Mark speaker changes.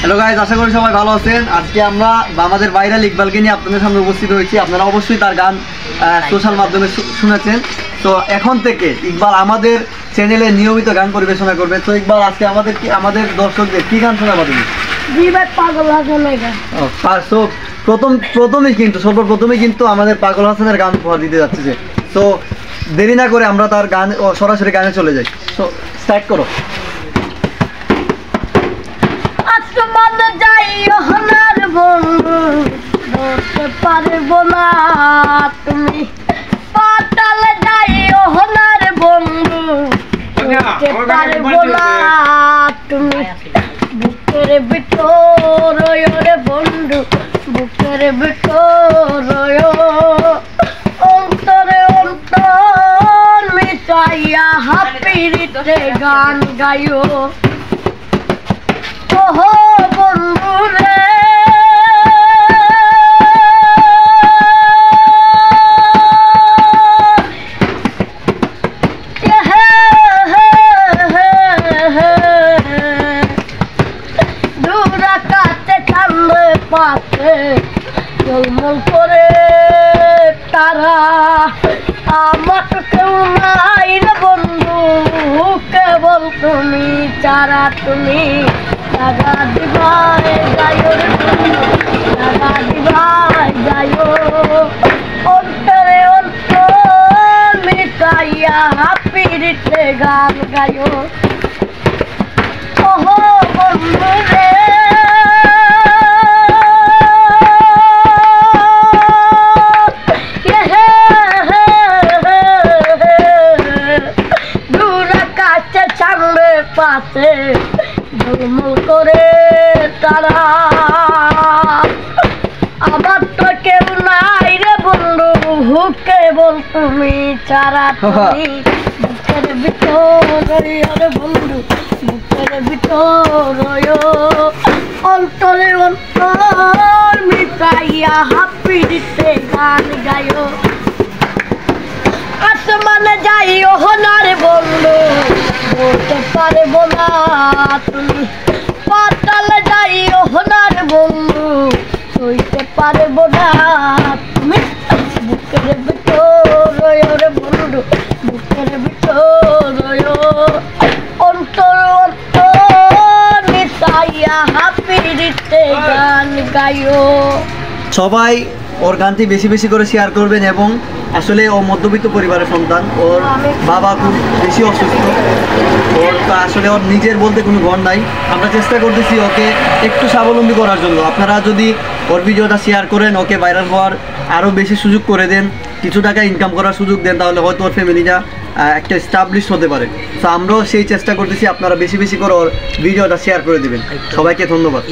Speaker 1: Hello guys, আশা করি সবাই ভালো আছেন। আজকে আমরা আমাদের ভাইরাল ইকবালকে নিয়ে আপনাদের সামনে উপস্থিত হয়েছি। আপনারা অবশ্যই তার গান সোশ্যাল মাধ্যমে শুনেছেন। তো এখন থেকে ইকবাল আমাদের চ্যানেলে নিয়মিত গান পরিবেশনা করবে। তো ইকবাল, আজকে আমাদের দর্শকদের কি গান শোনাবা তুমি? সর্বপ্রথমেই কিন্তু আমাদের পাগল হাসানের গান উপহার দিতে যাচ্ছে যে। তো দেরি না করে আমরা তার গান সরাসরি গানে চলে যাই। তো স্টার্ট করো।
Speaker 2: পারবো না তুমি পাতালে যাইও হনার বন্ধু, পারবো না তুমি বুকের ভিতর রে বন্ধু, বুকের ভিতর অন্তরে অন্তর মিটাইয়া হাপিরিতে গান গাইও। ওহো বন্ধু রে, জলমল করে তারা আমার কেউ নাই রে বন্ধু, কেবল তুমি চারা। তুমি টাকা দিবাই যাইও রে বন্ধু, টাকা দিবাই যাইও অন্তরে অন্তর মিটাইয়া হাপিরিতে গান গাইও। ওহো বন্ধু রে, পাশে ঝলমল করে তারা আমার তো কেউ নাই রে বন্ধু, কেবল তুমি চারা। তুমি বুকের ভিতর রে বন্ধু, বুকের ভিতর অন্তরে অন্তর মিটাইয়া হাপিরিতে গান গাইও। আসমানে যাইও হনার বন্ধু, বলতে পারবো না তুমি পাতালে যাইও হনার বন্ধু, সইতে পারবো না তুমি বুকের ভিতর রে বন্ধু, বুকের ভিতর অন্তর অন্তর মিটাইয়া হাপিরিতে গান গাইও।
Speaker 1: সবাই ওর গানটি বেশি বেশি করে শেয়ার করবেন। এবং আসলে ও মধ্যবিত্ত পরিবারের সন্তান, ওর বাবা খুব বেশি অসুস্থ, ওর আসলে ওর নিজের বলতে কোনো ঘর নাই। আমরা চেষ্টা করতেছি ওকে একটু স্বাবলম্বী করার জন্য। আপনারা যদি ওর ভিডিওটা শেয়ার করেন, ওকে ভাইরাল হওয়ার আরও বেশি সুযোগ করে দেন, কিছু টাকা ইনকাম করার সুযোগ দেন, তাহলে হয়তো ওর ফ্যামিলিটা একটা এস্টাবলিশ হতে পারে। তো আমরাও সেই চেষ্টা করতেছি। আপনারা বেশি বেশি করে ওর ভিডিওটা শেয়ার করে দেবেন। সবাইকে ধন্যবাদ।